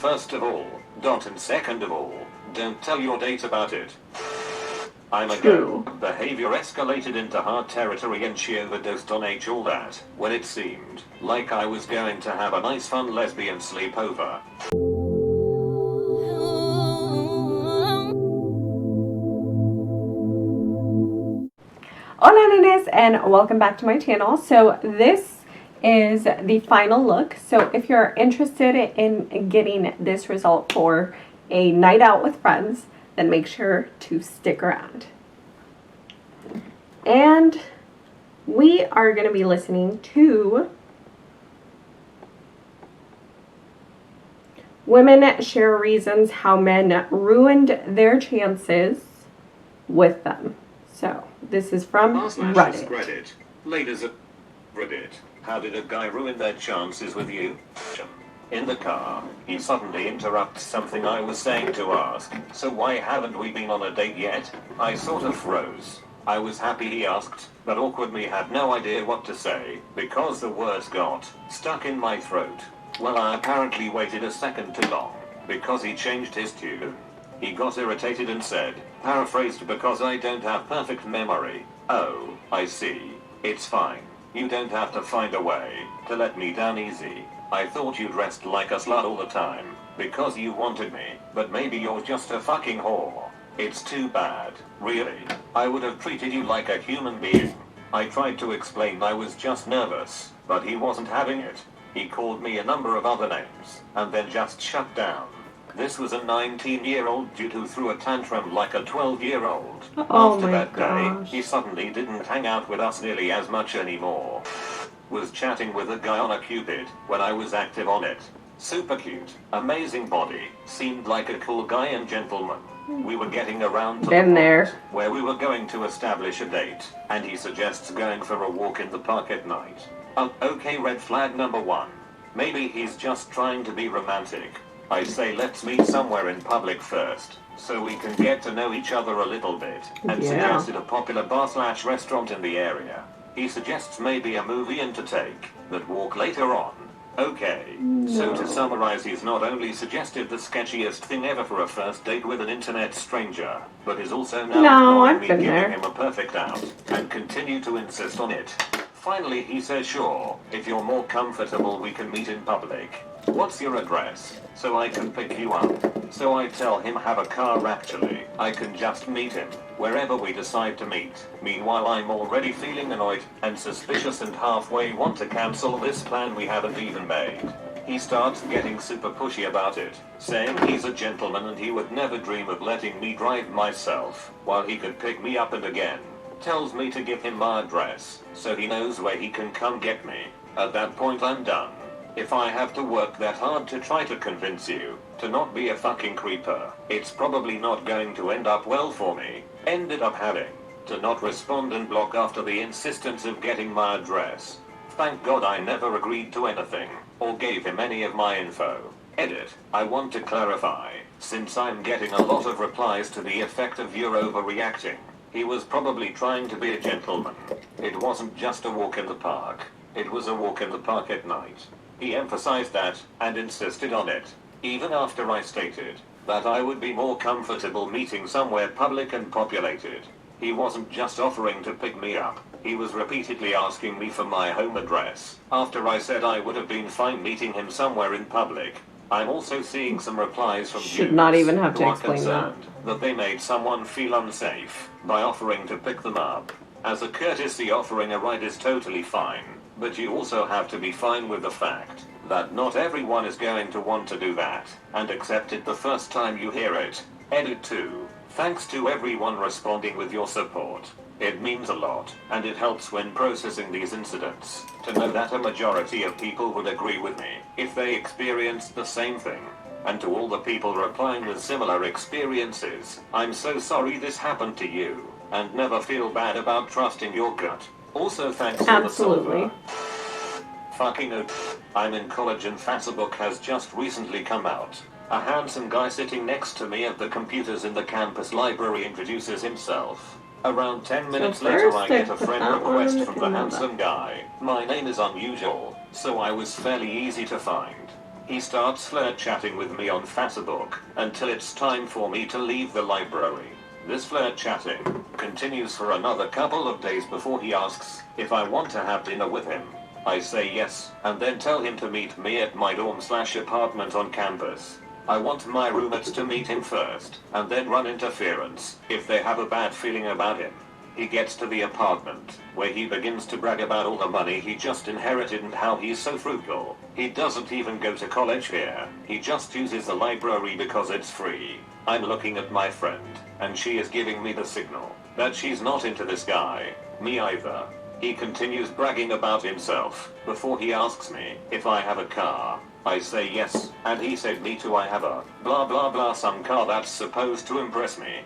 first of all, and second of all, don't tell your date about it. I'm a go. Behavior escalated into hard territory and she overdosed on all that, when it seemed like I was going to have a nice fun lesbian sleepover. Hola nenes, and welcome back to my channel. So this is the final look. So if you're interested in getting this result for a night out with friends, then make sure to stick around. And we are going to be listening to Women Share Reasons How Men Ruined Their Chances with Them. So this is from Reddit. Ladies at Reddit, how did a guy ruin their chances with you? In the car, he suddenly interrupts something I was saying to ask, so why haven't we been on a date yet? I sort of froze. I was happy he asked, but awkwardly had no idea what to say, because the words got stuck in my throat. Well, I apparently waited a second too long, because he changed his tune. He got irritated and said, paraphrased because I don't have perfect memory, "Oh, I see. It's fine. You don't have to find a way to let me down easy. I thought you dressed like a slut all the time, because you wanted me, but maybe you're just a fucking whore. It's too bad, really. I would have treated you like a human being." I tried to explain I was just nervous, but he wasn't having it. He called me a number of other names, and then just shut down. This was a 19-year-old dude who threw a tantrum like a 12-year-old. After that day, he suddenly didn't hang out with us nearly as much anymore. Was chatting with a guy on a Cupid when I was active on it. Super cute, amazing body, seemed like a cool guy and gentleman. We were getting around to the point where we were going to establish a date, and he suggests going for a walk in the park at night. Okay, red flag number one. Maybe he's just trying to be romantic. I say let's meet somewhere in public first, so we can get to know each other a little bit, and suggested a popular bar/restaurant in the area. He suggests maybe a movie and to take that walk later on. Okay, so to summarize, he's not only suggested the sketchiest thing ever for a first date with an internet stranger, but is also now ignoring me giving him a perfect out, and continue to insist on it. Finally, he says, sure, if you're more comfortable we can meet in public. What's your address, so I can pick you up? So I tell him have a car actually, I can just meet him, wherever we decide to meet. Meanwhile I'm already feeling annoyed, and suspicious and halfway want to cancel this plan we haven't even made. He starts getting super pushy about it, saying he's a gentleman and he would never dream of letting me drive myself, while he could pick me up, and again tells me to give him my address, so he knows where he can come get me. At that point I'm done. If I have to work that hard to try to convince you to not be a fucking creeper, it's probably not going to end up well for me. Ended up having to not respond and block after the insistence of getting my address. Thank God I never agreed to anything, or gave him any of my info. Edit, I want to clarify, since I'm getting a lot of replies to the effect of you're overreacting. He was probably trying to be a gentleman. It wasn't just a walk in the park. It was a walk in the park at night. He emphasized that, and insisted on it, even after I stated that I would be more comfortable meeting somewhere public and populated. He wasn't just offering to pick me up, he was repeatedly asking me for my home address, after I said I would have been fine meeting him somewhere in public. I'm also seeing some replies from Jews not even have to who are explain concerned that they made someone feel unsafe by offering to pick them up. As a courtesy, offering a ride is totally fine, but you also have to be fine with the fact that not everyone is going to want to do that, and accept it the first time you hear it. Edit 2. Thanks to everyone responding with your support. It means a lot, and it helps when processing these incidents, to know that a majority of people would agree with me if they experienced the same thing. And to all the people replying with similar experiences, I'm so sorry this happened to you, and never feel bad about trusting your gut. Also thanks for the silver. Fucking I'm in college and Facebook has just recently come out. A handsome guy sitting next to me at the computers in the campus library introduces himself. Around 10 minutes later I get a friend request from the handsome guy. My name is unusual, so I was fairly easy to find. He starts flirt chatting with me on Facebook until it's time for me to leave the library. This flirt chatting continues for another couple of days before he asks if I want to have dinner with him. I say yes, and then tell him to meet me at my dorm/apartment on campus. I want my roommates to meet him first, and then run interference if they have a bad feeling about him. He gets to the apartment, where he begins to brag about all the money he just inherited and how he's so frugal. He doesn't even go to college here, he just uses the library because it's free. I'm looking at my friend, and she is giving me the signal that she's not into this guy. Me either. He continues bragging about himself, before he asks me if I have a car. I say yes, and he said me too, I have a blah blah blah some car that's supposed to impress me.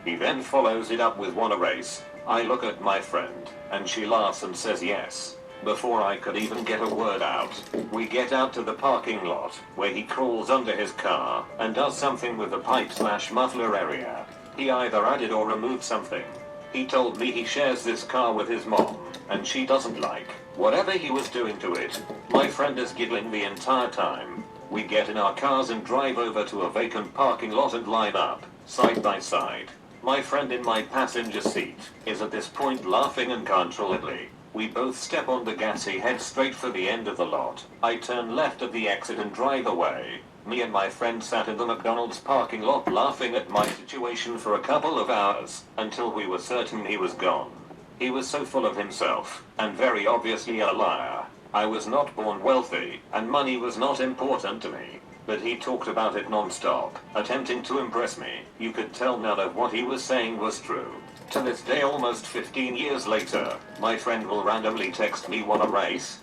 He then follows it up with wanna race. I look at my friend, and she laughs and says yes. Before I could even get a word out, we get out to the parking lot, where he crawls under his car, and does something with the pipe/muffler area. He either added or removed something. He told me he shares this car with his mom, and she doesn't like whatever he was doing to it. My friend is giggling the entire time. We get in our cars and drive over to a vacant parking lot and line up, side by side. My friend in my passenger seat is at this point laughing uncontrollably. We both step on the gas, he heads straight for the end of the lot. I turn left at the exit and drive away. Me and my friend sat in the McDonald's parking lot laughing at my situation for a couple of hours, until we were certain he was gone. He was so full of himself, and very obviously a liar. I was not born wealthy, and money was not important to me. But he talked about it non-stop, attempting to impress me. You could tell none of what he was saying was true. To this day, almost 15 years later, my friend will randomly text me, "Wanna race?"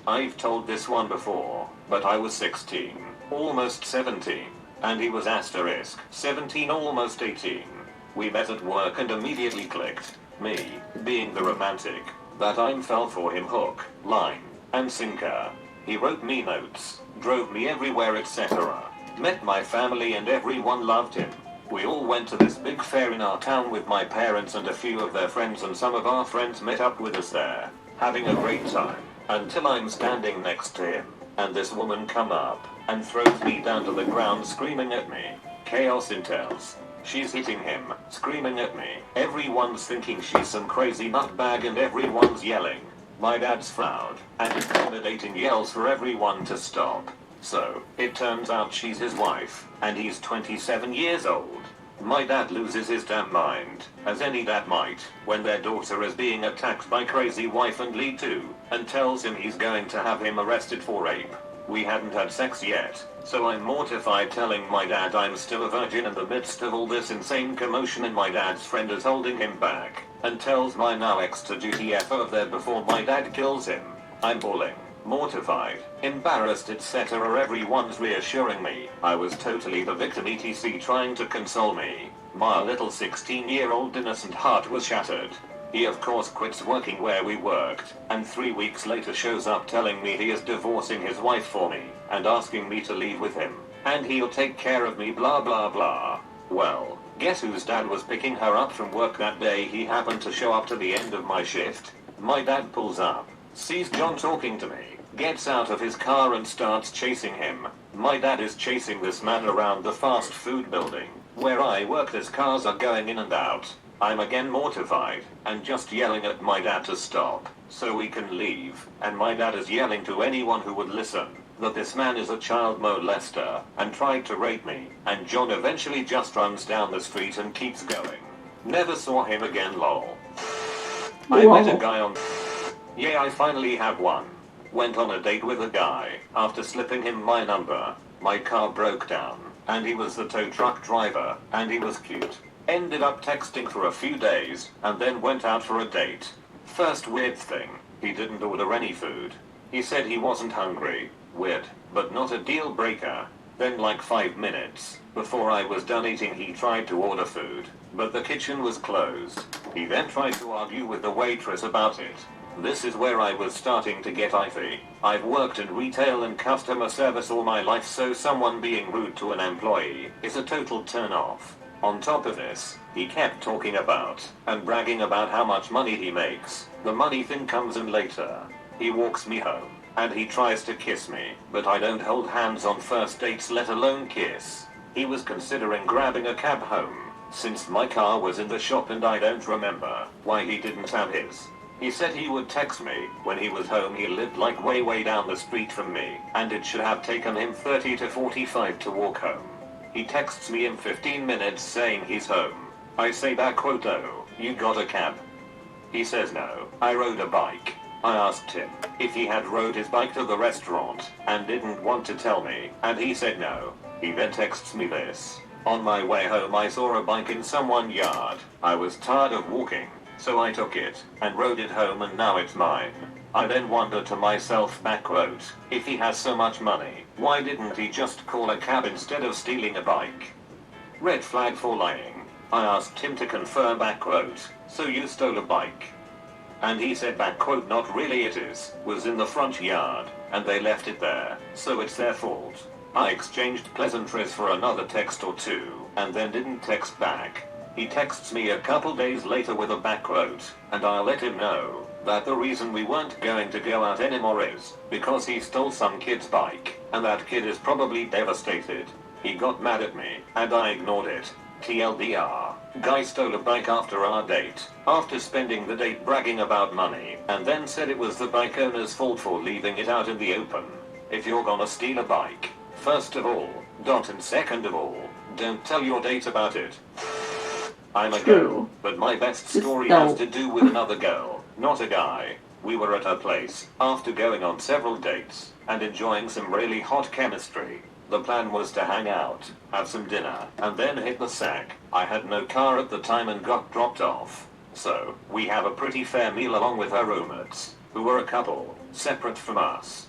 I've told this one before, but I was 16, almost 17, and he was asterisk 17, almost 18. We met at work and immediately clicked. Me, being the romantic that I fell for him hook, line, and sinker. He wrote me notes, drove me everywhere, etc. Met my family and everyone loved him. We all went to this big fair in our town with my parents and a few of their friends, and some of our friends met up with us there, having a great time, until I'm standing next to him, and this woman come up and throws me down to the ground screaming at me. Chaos entails. She's hitting him, screaming at me. Everyone's thinking she's some crazy nutbag and everyone's yelling. My dad's loud and intimidating yells for everyone to stop. So, it turns out she's his wife, and he's 27 years old. My dad loses his damn mind, as any dad might, when their daughter is being attacked by crazy wife and lead to, and tells him he's going to have him arrested for rape. We hadn't had sex yet, so I'm mortified telling my dad I'm still a virgin in the midst of all this insane commotion, and my dad's friend is holding him back, and tells my now ex to duty F over there before my dad kills him. I'm bawling, mortified, embarrassed, etc. Everyone's reassuring me I was totally the victim, etc. trying to console me. My little 16-year-old innocent heart was shattered. He of course quits working where we worked, and 3 weeks later shows up telling me he is divorcing his wife for me, and asking me to leave with him, and he'll take care of me, blah blah blah. Well, guess whose dad was picking her up from work that day? He happened to show up to the end of my shift. My dad pulls up, sees John talking to me, gets out of his car and starts chasing him. My dad is chasing this man around the fast food building where I work as cars are going in and out. I'm again mortified, and just yelling at my dad to stop, so we can leave, and my dad is yelling to anyone who would listen, that this man is a child molester, and tried to rape me, and John eventually just runs down the street and keeps going. Never saw him again, lol. I met a guy on... Yeah, I finally have one. Went on a date with a guy, after slipping him my number. My car broke down, and he was the tow truck driver, and he was cute. Ended up texting for a few days, and then went out for a date. First weird thing, he didn't order any food. He said he wasn't hungry. Weird, but not a deal breaker. Then like 5 minutes before I was done eating, he tried to order food, but the kitchen was closed. He then tried to argue with the waitress about it. This is where I was starting to get iffy. I've worked in retail and customer service all my life, so someone being rude to an employee is a total turn-off. On top of this, he kept talking about and bragging about how much money he makes. The money thing comes in later. He walks me home, and he tries to kiss me, but I don't hold hands on first dates, let alone kiss. He was considering grabbing a cab home, since my car was in the shop and I don't remember why he didn't have his. He said he would text me when he was home. He lived like way down the street from me, and it should have taken him 30 to 45 to walk home. He texts me in 15 minutes saying he's home. I say back quote, "Oh, you got a cab?" He says no, I rode a bike. I asked him if he had rode his bike to the restaurant and didn't want to tell me, and he said no. He then texts me this: "On my way home I saw a bike in someone's yard. I was tired of walking, so I took it and rode it home and now it's mine." I then wonder to myself, back quote, if he has so much money, why didn't he just call a cab instead of stealing a bike? Red flag for lying. I asked him to confirm, back quote, "So you stole a bike?" And he said, back quote, "Not really, it was in the front yard, and they left it there, so it's their fault." I exchanged pleasantries for another text or two, and then didn't text back. He texts me a couple days later with a back quote, and I'll let him know that the reason we weren't going to go out anymore is because he stole some kid's bike, and that kid is probably devastated. He got mad at me, and I ignored it. TLDR, guy stole a bike after our date, after spending the date bragging about money, and then said it was the bike owner's fault for leaving it out in the open. If you're gonna steal a bike, first of all, and second of all, don't tell your date about it. I'm a girl, but my best story has to do with another girl, not a guy. We were at her place, after going on several dates, and enjoying some really hot chemistry. The plan was to hang out, have some dinner, and then hit the sack. I had no car at the time and got dropped off. So, we have a pretty fair meal along with her roommates, who were a couple, separate from us.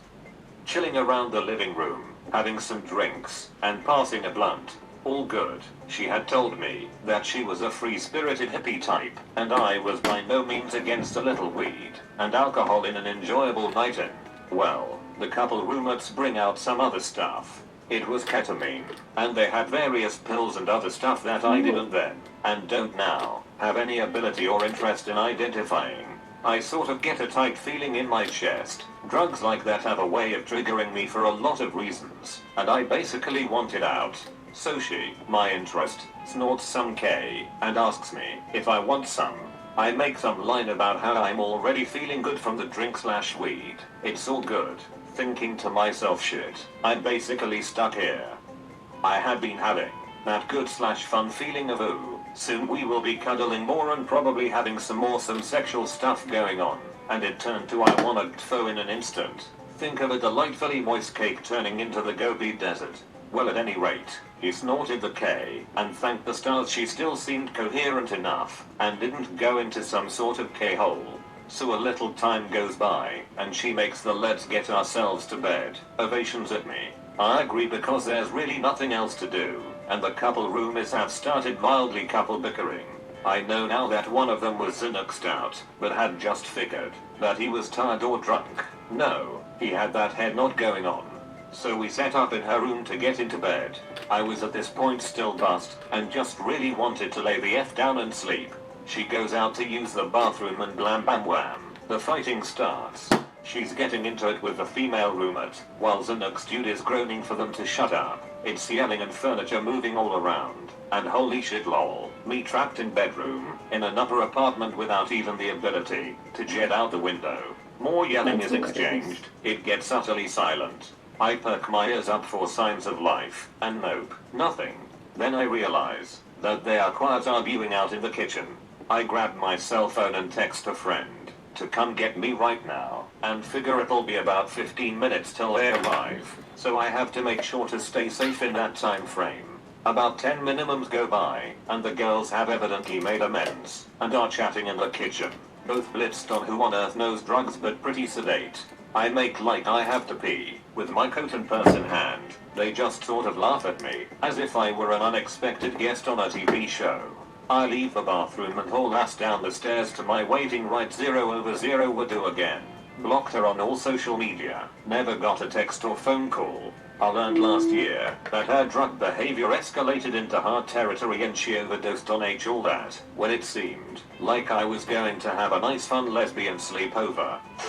Chilling around the living room, having some drinks, and passing a blunt. All good. She had told me that she was a free-spirited hippie type, and I was by no means against a little weed and alcohol in an enjoyable night in. Well, the couple roommates bring out some other stuff. It was ketamine, and they had various pills and other stuff that I didn't then, and don't now, have any ability or interest in identifying. I sort of get a tight feeling in my chest. Drugs like that have a way of triggering me for a lot of reasons, and I basically want it out. So she, my interest, snorts some K, and asks me if I want some. I make some line about how I'm already feeling good from the drink/weed. It's all good. Thinking to myself, shit, I'm basically stuck here. I had been having that good/fun feeling of, ooh, soon we will be cuddling more and probably having some awesome sexual stuff going on, and it turned to I wanna TFO in an instant. Think of a delightfully moist cake turning into the Gobi Desert. Well, at any rate, he snorted the K, and thank the stars she still seemed coherent enough, and didn't go into some sort of K-hole. So a little time goes by, and she makes the "let's get ourselves to bed" ovations at me. I agree because there's really nothing else to do, and the couple roomies have started mildly couple bickering. I know now that one of them was Xanaxed out, but had just figured that he was tired or drunk. No, he had that head nod going on. So we sat up in her room to get into bed. I was at this point still buzzed, and just really wanted to lay the F down and sleep. She goes out to use the bathroom and blam bam wham, the fighting starts. She's getting into it with the female roommate, while the next dude is groaning for them to shut up. It's yelling and furniture moving all around. And holy shit lol, me trapped in bedroom, in another apartment without even the ability to jet out the window. More yelling is exchanged, it gets utterly silent. I perk my ears up for signs of life, and nope, nothing. Then I realize that they are quiet arguing out in the kitchen. I grab my cell phone and text a friend to come get me right now, and figure it'll be about 15 minutes till they arrive, so I have to make sure to stay safe in that time frame. About 10 minimums go by, and the girls have evidently made amends, and are chatting in the kitchen, both blitzed on who on earth knows drugs but pretty sedate. I make like I have to pee, with my coat and purse in hand. They just sort of laugh at me, as if I were an unexpected guest on a TV show. I leave the bathroom and haul ass down the stairs to my waiting right. 0/0 would do again. Blocked her on all social media, never got a text or phone call. I learned last year that her drug behavior escalated into hard territory and she overdosed on all that, when it seemed like I was going to have a nice fun lesbian sleepover.